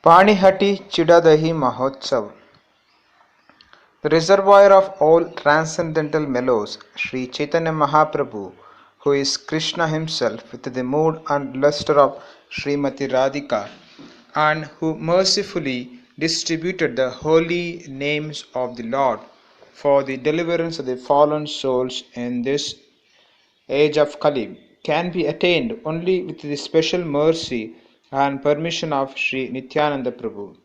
Panihati Chidadahi Mahotsav. The reservoir of all transcendental mellows, Sri Chaitanya Mahaprabhu, who is Krishna himself with the mood and luster of Srimati Radhika, and who mercifully distributed the holy names of the Lord for the deliverance of the fallen souls in this age of Kali, can be attained only with the special mercy and permission of Sri Nityananda Prabhu,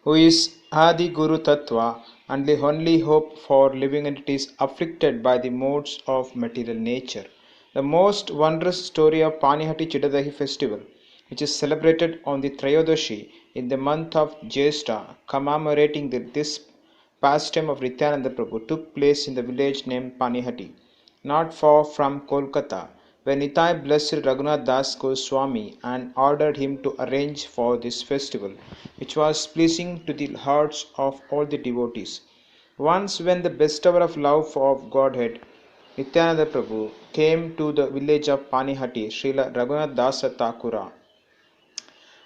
who is Adi Guru Tattva and the only hope for living entities afflicted by the modes of material nature. The most wondrous story of Panihati Chidadahi festival, which is celebrated on the Trayodashi in the month of Jyeshtha, commemorating this pastime of Nityananda Prabhu, took place in the village named Panihati, not far from Kolkata, when Nitai blessed Raghunath Das Goswami and ordered him to arrange for this festival, which was pleasing to the hearts of all the devotees. Once, when the bestower of love of Godhead, Nityananda Prabhu, came to the village of Panihati, Srila Raghunath Dasa Thakura,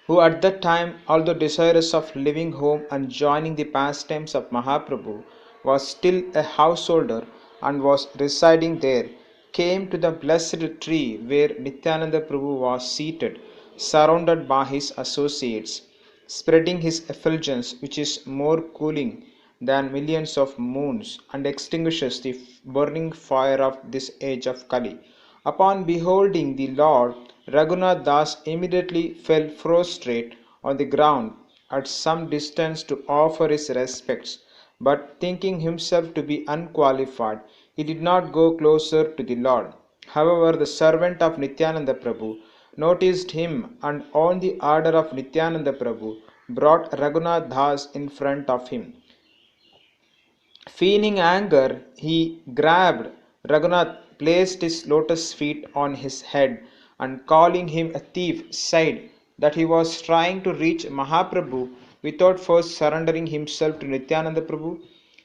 who at that time, although desirous of leaving home and joining the pastimes of Mahaprabhu, was still a householder and was residing there, came to the blessed tree where Nityananda Prabhu was seated, surrounded by his associates, spreading his effulgence, which is more cooling than millions of moons, and extinguishes the burning fire of this age of Kali. Upon beholding the Lord, Raghunath Das immediately fell prostrate on the ground at some distance to offer his respects, but thinking himself to be unqualified, he did not go closer to the Lord. However, the servant of Nityananda Prabhu noticed him and on the order of Nityananda Prabhu brought Raghunath Das in front of him. Feigning anger, he grabbed Raghunath, placed his lotus feet on his head, and calling him a thief, said that he was trying to reach Mahaprabhu without first surrendering himself to Nityananda Prabhu.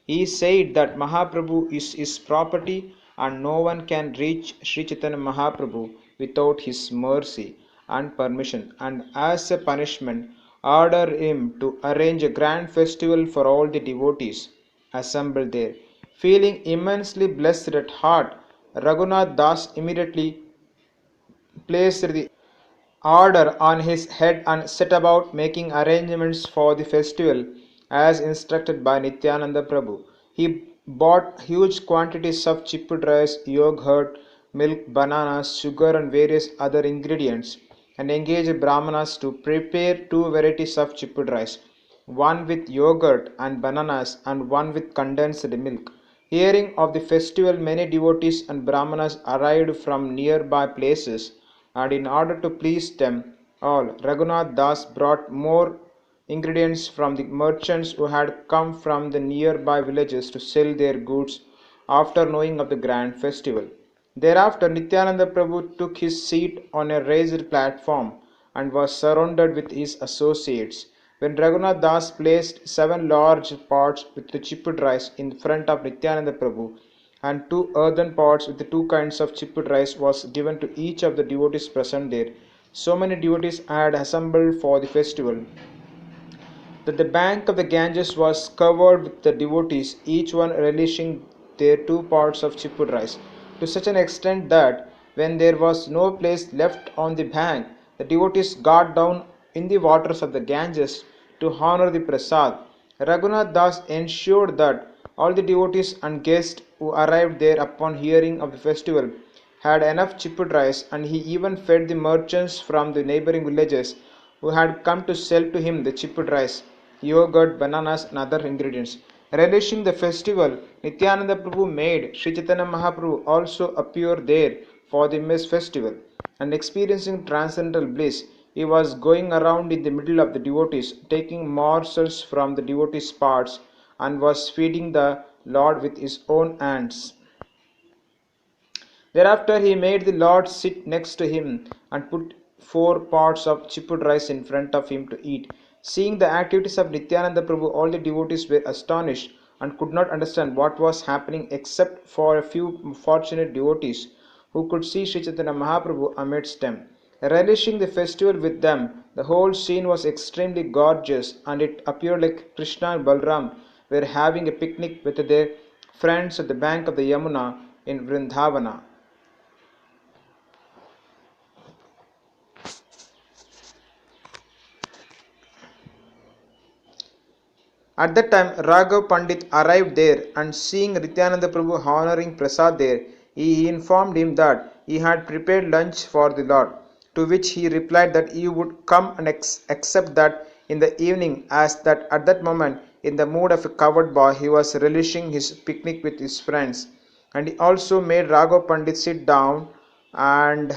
He said that Mahaprabhu is his property and no one can reach Sri Chaitanya Mahaprabhu without his mercy and permission, and as a punishment ordered him to arrange a grand festival for all the devotees assembled there. Feeling immensely blessed at heart, Raghunath Das immediately placed the order on his head and set about making arrangements for the festival as instructed by Nityananda Prabhu. He bought huge quantities of chipped rice, yogurt, milk, bananas, sugar, and various other ingredients, and engaged Brahmanas to prepare two varieties of chipped rice, one with yogurt and bananas, and one with condensed milk. Hearing of the festival, many devotees and Brahmanas arrived from nearby places, and in order to please them all, Raghunath Das brought more ingredients from the merchants who had come from the nearby villages to sell their goods after knowing of the grand festival. Thereafter, Nityananda Prabhu took his seat on a raised platform and was surrounded with his associates. When Raghunath Das placed 7 large pots with the chipped rice in front of Nityananda Prabhu, and 2 earthen pots with the 2 kinds of chipped rice was given to each of the devotees present there, so many devotees had assembled for the festival that the bank of the Ganges was covered with the devotees, each one relishing their 2 pots of chipped rice, to such an extent that when there was no place left on the bank, the devotees got down in the waters of the Ganges to honor the prasad. Raghunath Das ensured that all the devotees and guests who arrived there upon hearing of the festival had enough chipped rice, and he even fed the merchants from the neighboring villages who had come to sell to him the chipped rice, yogurt, bananas, and other ingredients. Relishing the festival, Nityananda Prabhu made Sri Chaitanya Mahaprabhu also appear there for the mess festival, and experiencing transcendental bliss, he was going around in the middle of the devotees, taking morsels from the devotees' parts, and was feeding the Lord with his own hands. Thereafter he made the Lord sit next to him and put 4 pots of chipped rice in front of him to eat. Seeing the activities of Nityananda Prabhu, all the devotees were astonished and could not understand what was happening except for a few fortunate devotees who could see Sri Chaitanya Mahaprabhu amidst them. relishing the festival with them. The whole scene was extremely gorgeous, and it appeared like Krishna and Balram were having a picnic with their friends at the bank of the Yamuna in Vrindavana. At that time, Raghav Pandit arrived there, and seeing Nityananda Prabhu honoring Prasad there, he informed him that he had prepared lunch for the Lord, to which he replied that he would come and accept that in the evening, as that at that moment, in the mood of a coward boy, he was relishing his picnic with his friends. And he also made Raghav Pandit sit down and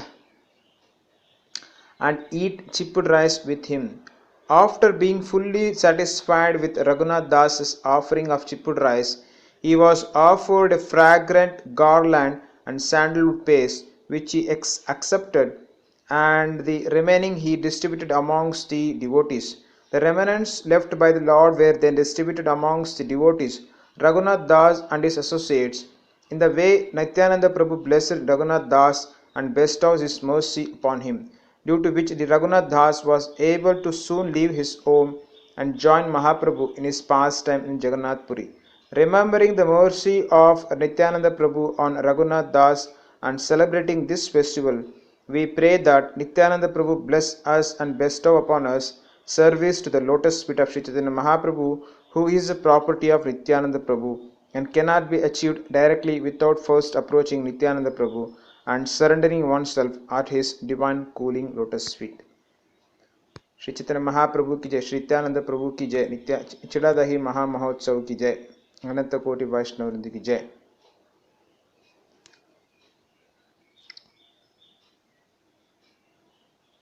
eat chipped rice with him. After being fully satisfied with Raghunath Das's offering of chipped rice, he was offered a fragrant garland and sandalwood paste, which he accepted, and the remaining he distributed amongst the devotees. The remnants left by the Lord were then distributed amongst the devotees, Raghunath Das and his associates. In the way, Nityananda Prabhu blessed Raghunath Das and bestowed his mercy upon him, due to which the Raghunath Das was able to soon leave his home and join Mahaprabhu in his pastime in Jagannath Puri. Remembering the mercy of Nityananda Prabhu on Raghunath Das and celebrating this festival, we pray that Nityananda Prabhu bless us and bestow upon us service to the lotus feet of Sri Chaitanya Mahaprabhu, who is the property of Nityananda Prabhu and cannot be achieved directly without first approaching Nityananda Prabhu and surrendering oneself at his divine cooling lotus feet. Shri Chaitanya Mahaprabhu की जय, श्री नित्यानंद प्रभु की जय, नित्य चिड़ादही महामहोत्सव की जय, अनंत कोटि वैष्णव वृंद की जय।